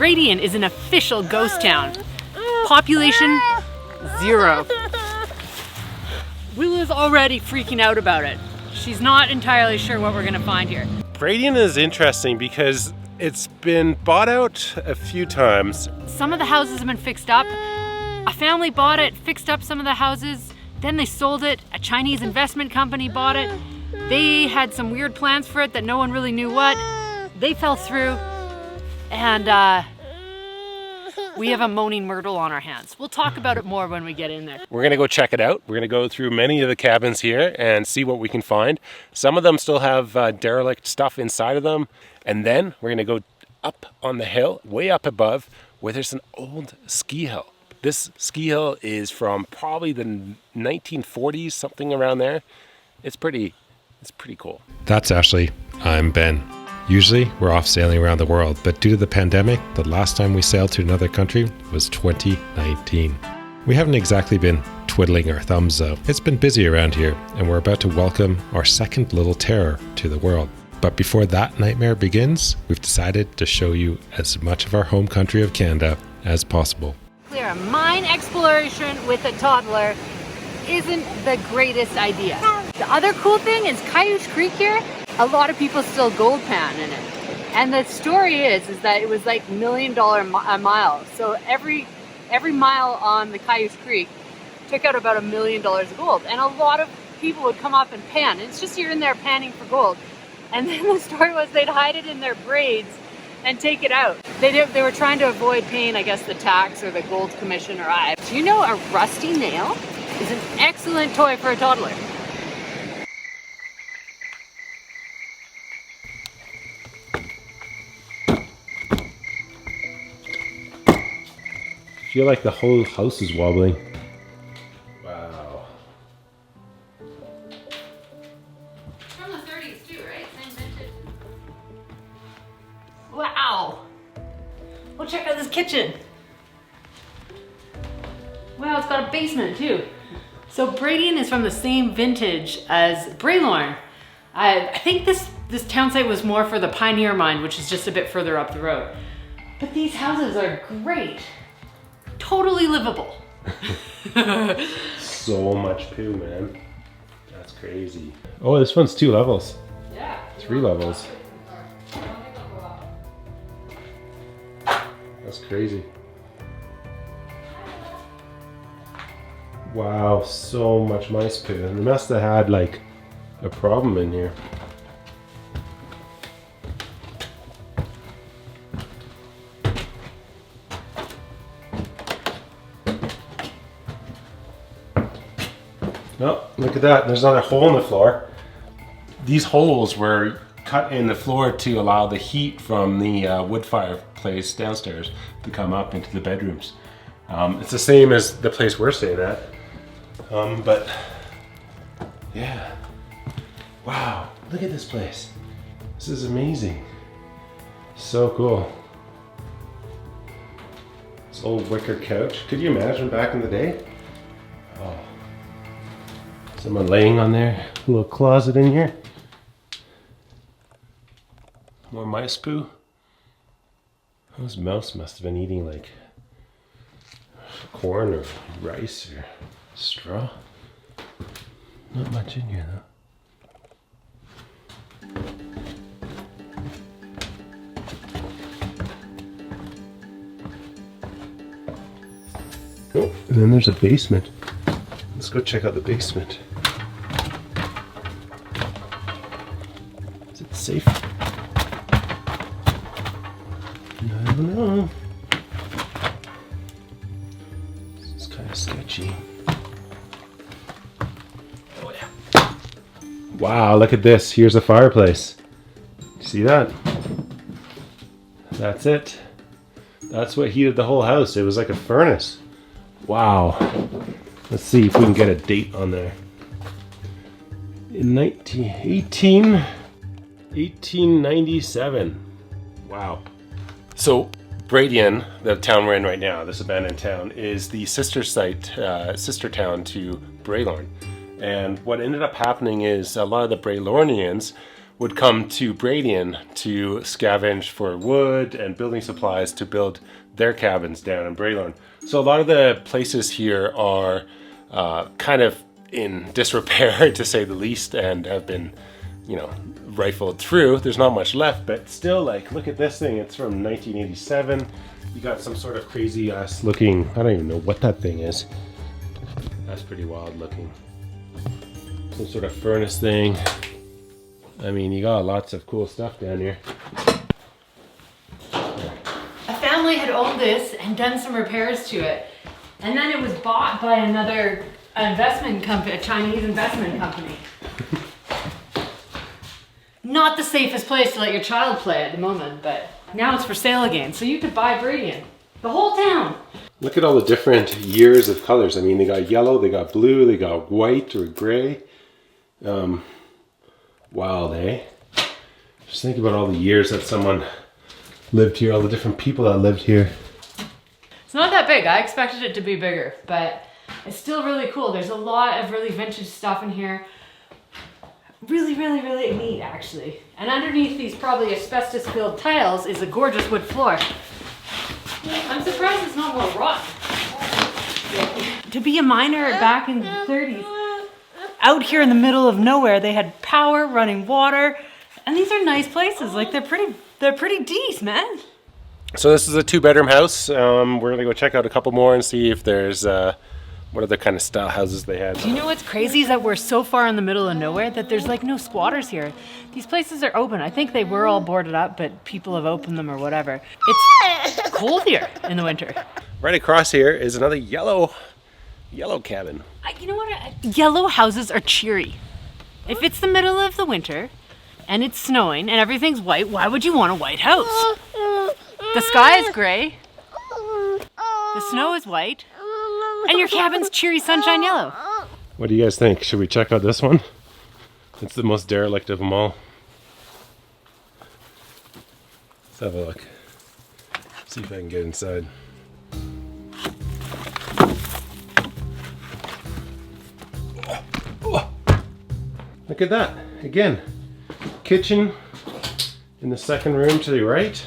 Bradian is an official ghost town. Population 0. Willa's already freaking out about it. She's not entirely sure what we're gonna find here. Bradian is interesting because it's been bought out a few times. Some of the houses have been fixed up. A family bought it, fixed up some of the houses, then they sold it. A Chinese investment company bought it. They had some weird plans for it that no one really knew what. They fell through, and we have a moaning myrtle on our hands. We'll talk about it more when we get in there. We're gonna go check it out. We're gonna go through many of the cabins here and see what we can find. Some of them still have derelict stuff inside of them. And then we're gonna go up on the hill, way up above, where there's an old ski hill. This ski hill is from probably the 1940s, something around there. It's pretty cool. That's Ashley. I'm Ben. Usually we're off sailing around the world, but due to the pandemic, the last time we sailed to another country was 2019. We haven't exactly been twiddling our thumbs though. It's been busy around here, and we're about to welcome our second little terror to the world. But before that nightmare begins, we've decided to show you as much of our home country of Canada as possible. Clear, mine exploration with a toddler isn't the greatest idea. The other cool thing is Cayush Creek here, a lot of people still gold pan in it. And the story is that it was like $1 million a mile. So every mile on the Cayush Creek took out about $1 million of gold. And a lot of people would come up and pan. It's just you're in there panning for gold. And then the story was they'd hide it in their braids and take it out. They were trying to avoid paying, I guess, the tax or the gold commission or I. Do you know a rusty nail is an excellent toy for a toddler? I feel like the whole house is wobbling. Wow. From the 30s too, right? Same vintage. Wow. Well, check out this kitchen. Wow, it's got a basement too. So Bradian is from the same vintage as Braylorn. I think this town site was more for the Pioneer Mine, which is just a bit further up the road. But these houses are great. Totally livable. So much poo, man. That's crazy. Oh, this one's 2 levels. Yeah. 3 levels. That's crazy. Wow, so much mice poo. And they must have had like a problem in here. Oh, look at that. There's another hole in the floor. These holes were cut in the floor to allow the heat from the wood fireplace downstairs to come up into the bedrooms. It's the same as the place we're staying at. But yeah. Wow, look at this place. This is amazing. So cool. This old wicker couch. Could you imagine back in the day? Oh. Someone laying on there, a little closet in here. More mice poo. Those mouse must have been eating like corn or rice or straw. Not much in here though. Oh, and then there's a basement. Let's go check out the basement. Is it safe? I don't know. This is kind of sketchy. Oh yeah. Wow, look at this. Here's a fireplace. See that? That's it. That's what heated the whole house. It was like a furnace. Wow. Let's see if we can get a date on there. In 1897. Wow. So Bradian, the town we're in right now, this abandoned town, is the sister town to Braylorn. And what ended up happening is a lot of the Braylornians would come to Bradian to scavenge for wood and building supplies to build their cabins down in Brayloan. So a lot of the places here are kind of in disrepair, to say the least, and have been, you know, rifled through. There's not much left, but still, like, look at this thing. It's from 1987. You got some sort of crazy ass looking, I don't even know what that thing is. That's pretty wild looking. Some sort of furnace thing. I mean, you got lots of cool stuff down here. A family had owned this and done some repairs to it. And then it was bought by another investment company, a Chinese investment company. Not the safest place to let your child play at the moment, but now it's for sale again. So you could buy Bradian. The whole town. Look at all the different years of colors. I mean, they got yellow, they got blue, they got white or gray. Wild, eh? Just think about all the years that someone lived here, all the different people that lived here. It's not that big. I expected it to be bigger, but it's still really cool. There's a lot of really vintage stuff in here. Really, really, really neat, actually. And underneath these probably asbestos-filled tiles is a gorgeous wood floor. I'm surprised it's not more rotten. To be a miner back in the 30s, out here in the middle of nowhere, they had power, running water, and these are nice places. Like, they're pretty decent, man. So this is a 2-bedroom house. We're gonna go check out a couple more and see if there's what other kind of style houses they had. Do you know what's crazy is that we're so far in the middle of nowhere that there's like no squatters here. These places are open. I think they were all boarded up, but people have opened them or whatever. It's cold here in the winter. Right across here is another yellow cabin. You know what? Yellow houses are cheery. If it's the middle of the winter and it's snowing and everything's white, why would you want a white house? The sky is gray, the snow is white, and your cabin's cheery sunshine yellow. What do you guys think? Should we check out this one? It's the most derelict of them all. Let's have a look. See if I can get inside. Look at that. Again, kitchen in the second room to the right.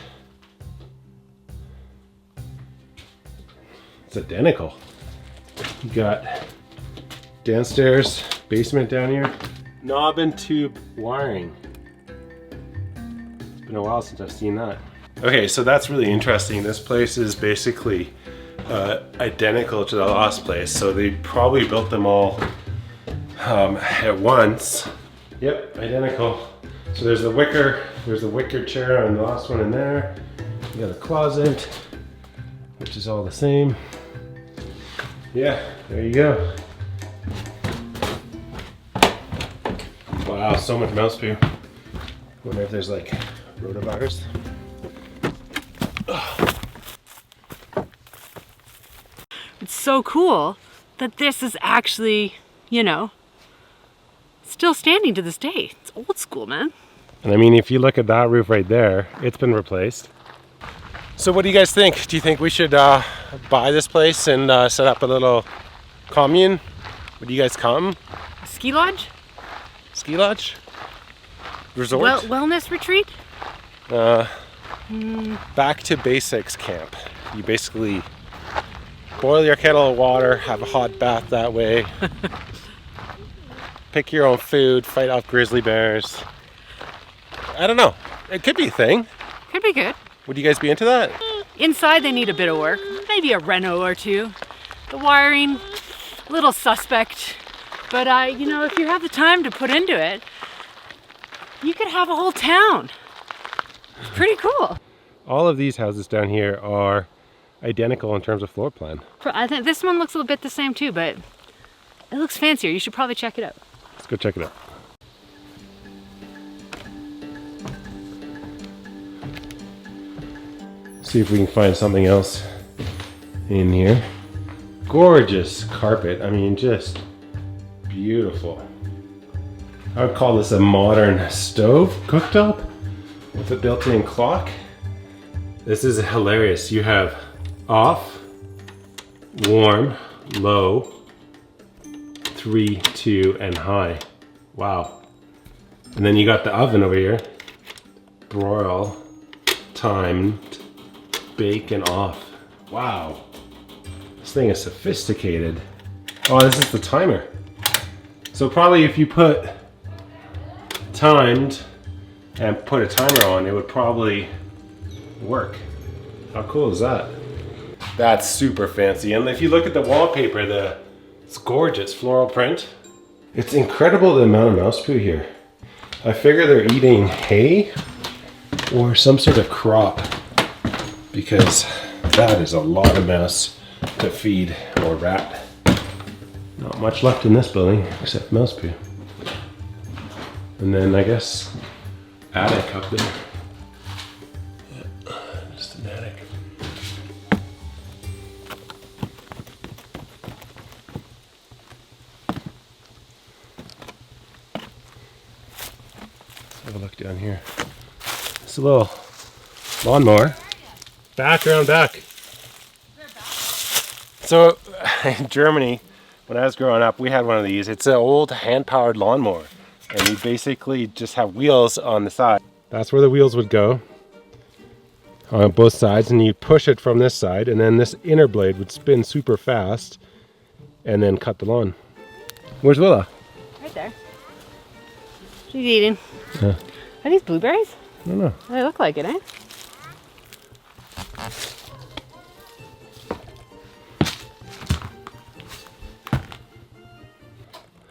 It's identical. You got downstairs, basement down here, knob and tube wiring. It's been a while since I've seen that. Okay, so that's really interesting. This place is basically identical to the last place. So they probably built them all at once. Yep, identical. So there's the wicker chair on the last one in there. You got a closet, which is all the same. Yeah, there you go. Wow, so much mouse poo. Wonder if there's like rotavirus. It's so cool that this is actually, you know, still standing to this day. It's old school, man. And I mean, if you look at that roof right there, it's been replaced. So what do you guys think? Do you think we should buy this place and set up a little commune? Would you guys come? A ski lodge? Ski lodge? Resort? Wellness retreat? Back to basics camp. You basically boil your kettle of water, have a hot bath that way. Pick your own food, fight off grizzly bears. I don't know. It could be a thing. Could be good. Would you guys be into that? Inside they need a bit of work. Maybe a reno or two. The wiring, a little suspect. But you know, if you have the time to put into it, you could have a whole town. It's pretty cool. All of these houses down here are identical in terms of floor plan. I think this one looks a little bit the same too, but it looks fancier. You should probably check it out. Let's go check it out. See if we can find something else in here. Gorgeous carpet. I mean, just beautiful. I would call this a modern stove cooktop with a built-in clock. This is hilarious. You have off, warm, low, 3, 2, and high. Wow. And then you got the oven over here. Broil, timed, bake and off. Wow. This thing is sophisticated. Oh, this is the timer. So probably if you put timed and put a timer on, it would probably work. How cool is that? That's super fancy. And if you look at the wallpaper, it's gorgeous floral print. It's incredible the amount of mouse poo here. I figure they're eating hay or some sort of crop, because that is a lot of mouse to feed or rat. Not much left in this building except mouse poo. And then I guess attic up there. Yeah, just an attic. Let's have a look down here. It's a little lawnmower. Back around back. So in Germany, when I was growing up, we had one of these. It's an old hand-powered lawnmower, and you basically just have wheels on the side. That's where the wheels would go on both sides, and you push it from this side, and then this inner blade would spin super fast and then cut the lawn. Where's Willa? Right there. She's eating. Yeah. Are these blueberries? I don't know. They look like it, eh?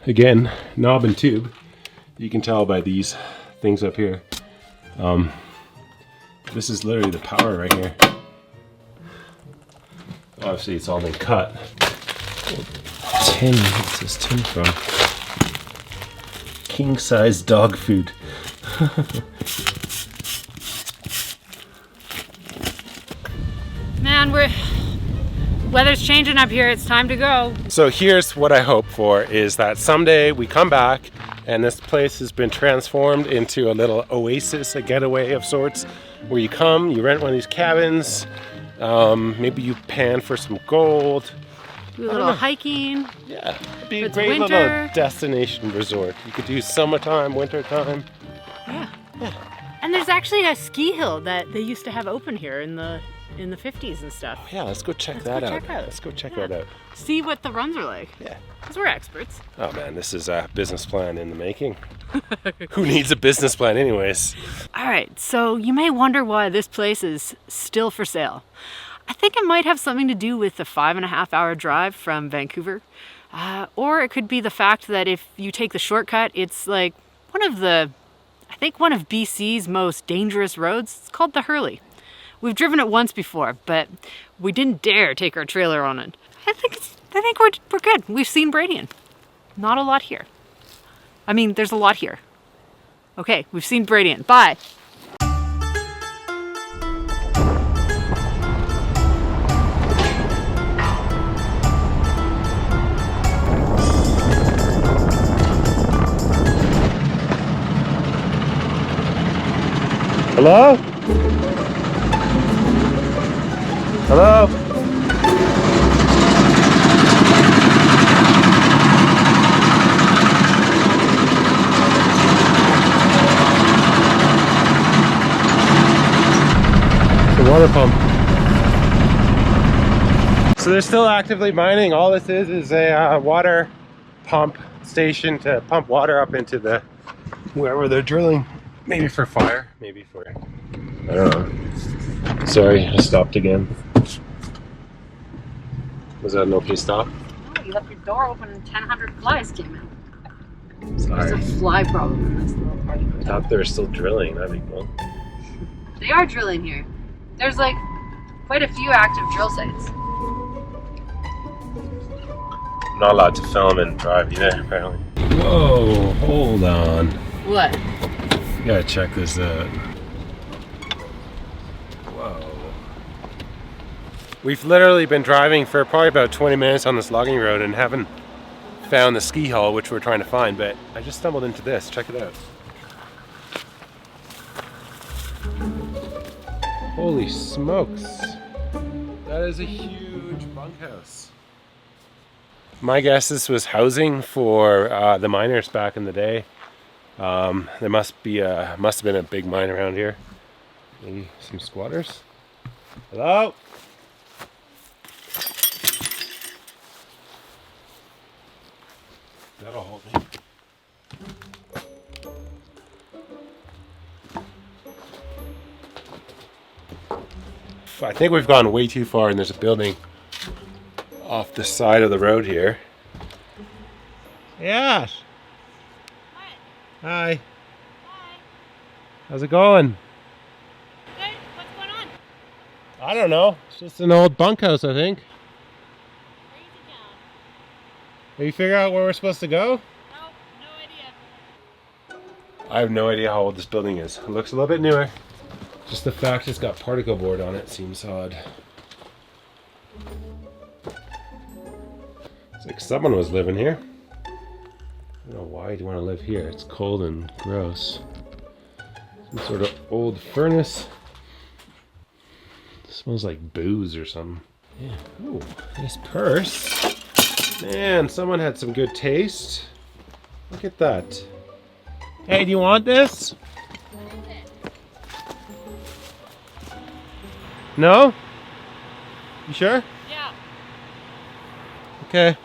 Again, knob and tube. You can tell by these things up here. This is literally the power right here. Obviously it's all been cut. Tin, what's this tin from? King size dog food. Man, weather's changing up here. It's time to go. So here's what I hope for, is that someday we come back and this place has been transformed into a little oasis, a getaway of sorts, where you come, you rent one of these cabins, maybe you pan for some gold. Do a little hiking. Yeah, it'd be a It's great winter. little destination resort. You could do summertime, wintertime. Yeah. And there's actually a ski hill that they used to have open here in the 50s and stuff. Yeah, let's go check that out. Let's go check that out. See what the runs are like. Yeah. Because we're experts. Oh man, this is a business plan in the making. Who needs a business plan anyways? All right, so you may wonder why this place is still for sale. I think it might have something to do with the 5.5-hour drive from Vancouver. Or it could be the fact that if you take the shortcut, it's like one of BC's most dangerous roads. It's called the Hurley. We've driven it once before, but we didn't dare take our trailer on it. I think we're good. We've seen Bradian. Not a lot here. I mean, there's a lot here. Okay, we've seen Bradian. Bye. Hello? Hello? The water pump. So they're still actively mining. All this is a water pump station to pump water up into the wherever they're drilling. Maybe for fire, maybe for, I don't know. Sorry, I stopped again. Was that an okay stop? Oh, you left your door open and 1,000 flies came in. Sorry. There's a fly problem in this little party. I thought they were still drilling. That'd be cool. They are drilling here. There's like quite a few active drill sites. I'm not allowed to film and drive either, apparently. Whoa, hold on. What? You gotta check this out. Whoa. We've literally been driving for probably about 20 minutes on this logging road and haven't found the ski hall, which we're trying to find, but I just stumbled into this. Check it out. Holy smokes. That is a huge bunkhouse. My guess this was housing for the miners back in the day. There must have been a big mine around here. Maybe some squatters. Hello? That'll hold me. I think we've gone way too far, and there's a building off the side of the road here. Yes. Hi. Hi. How's it going? Good. What's going on? I don't know. It's just an old bunkhouse, I think. Crazy town. Have you figured out where we're supposed to go? Nope, no idea. I have no idea how old this building is. It looks a little bit newer. Just the fact it's got particle board on it seems odd. It's like someone was living here. I don't know why you want to live here. It's cold and gross. Some sort of old furnace. It smells like booze or something. Yeah. Ooh, nice purse. Man, someone had some good taste. Look at that. Hey, do you want this? No? You sure? Yeah. Okay.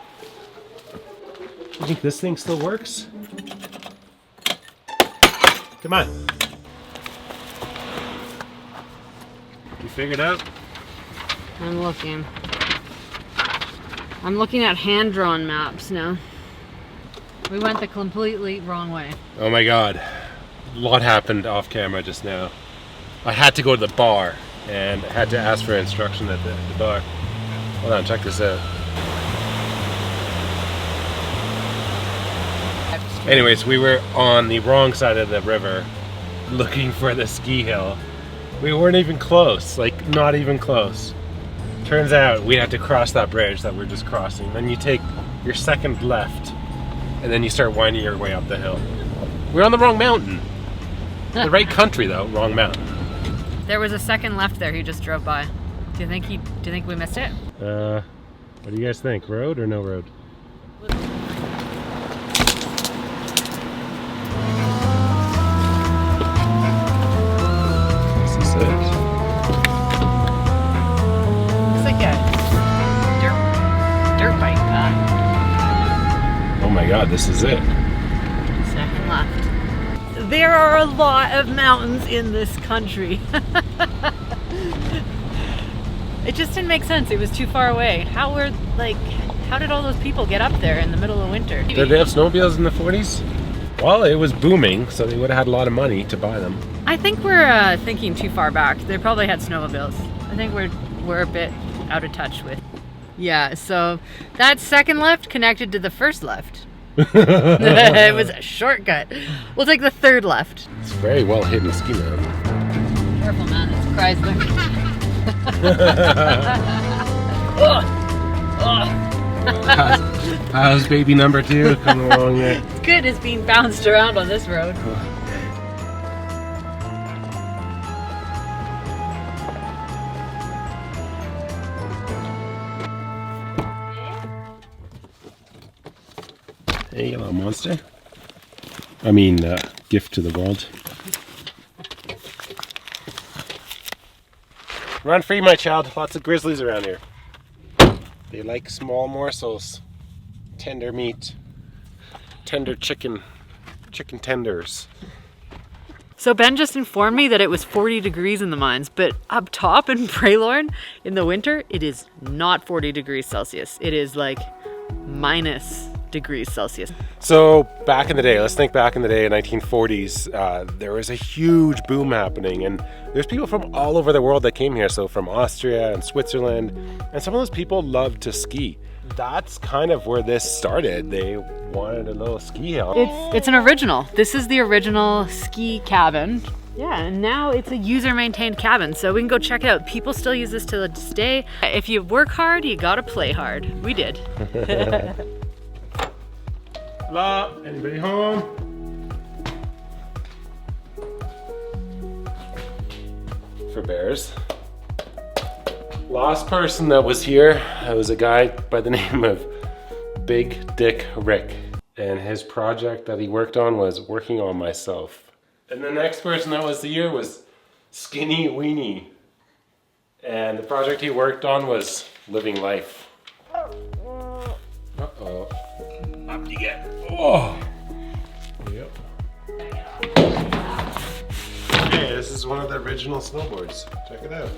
You think this thing still works? Come on. You figured out? I'm looking. I'm looking at hand-drawn maps now. We went the completely wrong way. Oh my god. A lot happened off camera just now. I had to go to the bar and had to ask for instruction at the bar. Hold on, check this out. Anyways, we were on the wrong side of the river looking for the ski hill. We weren't even close, like not even close. Turns out we had to cross that bridge that we're just crossing. Then you take your second left and then you start winding your way up the hill. We're on the wrong mountain. The right country though, wrong mountain. There was a second left there he just drove by. Do you think we missed it? What do you guys think? Road or no road? This is it. It's like a dirt bike path. Oh my god, this is it. Second left. There are a lot of mountains in this country. It just didn't make sense. It was too far away. How did all those people get up there in the middle of winter? Did they have snowmobiles in the 40s? Well, it was booming, so they would have had a lot of money to buy them. I think we're thinking too far back. They probably had snowmobiles. I think we're a bit out of touch with. Yeah, so that second left connected to the first left. It was a shortcut. We'll take the third left. It's a very well hidden ski mountain. Careful, man. It's Chrysler. How's baby number 2 coming along there? It's good. It's being bounced around on this road. Hey, you little monster. I mean, gift to the world. Run free, my child. Lots of grizzlies around here. They like small morsels. Tender meat. Tender chicken. Chicken tenders. So Ben just informed me that it was 40 degrees in the mines, but up top in Braylorn in the winter, it is not 40 degrees Celsius. It is like minus degrees Celsius. So back in the day, let's think back in the day, 1940s, there was a huge boom happening, and there's people from all over the world that came here. So from Austria and Switzerland, and some of those people loved to ski. That's kind of where this started. They wanted a little ski hill. It's an original. This is the original ski cabin. Yeah, and now it's a user-maintained cabin, so we can go check it out. People still use this to this day. If you work hard, you gotta play hard. We did. Hello? Anybody home? For bears. Last person that was here, was a guy by the name of Big Dick Rick. And his project that he worked on was working on myself. And the next person that was here was Skinny Weenie. And the project he worked on was living life. Uh-oh. Up you get. Oh! Yep. Hey, this is one of the original snowboards. Check it out.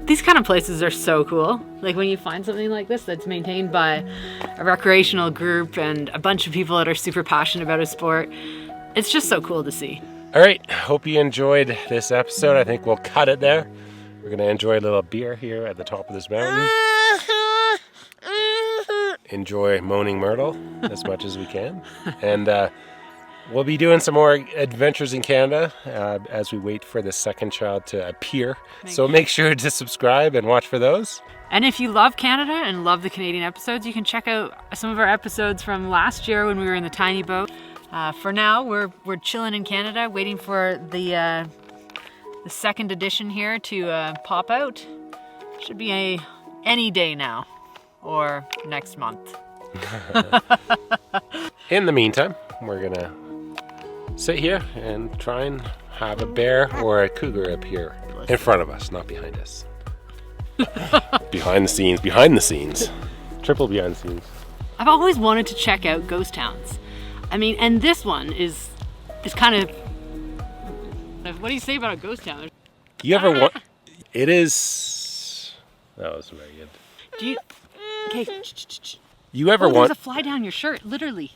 These kind of places are so cool. Like when you find something like this that's maintained by a recreational group and a bunch of people that are super passionate about a sport, it's just so cool to see. All right, hope you enjoyed this episode. I think we'll cut it there. We're gonna enjoy a little beer here at the top of this mountain. Enjoy Moaning Myrtle as much as we can. And we'll be doing some more adventures in Canada as we wait for the second child to appear. So make sure to subscribe and watch for those. And if you love Canada and love the Canadian episodes, you can check out some of our episodes from last year when we were in the tiny boat. For now, we're chilling in Canada, waiting for the second edition here to pop out. Should be any day now, or next month. In the meantime, we're gonna sit here and try and have a bear or a cougar appear in front of us, not behind us. Behind the scenes. Triple behind the scenes. I've always wanted to check out ghost towns. I mean, and this one is kind of... What do you say about a ghost town? You ever want... It is... That was very good. Do you... Okay. You ever want... There's a fly down your shirt, literally.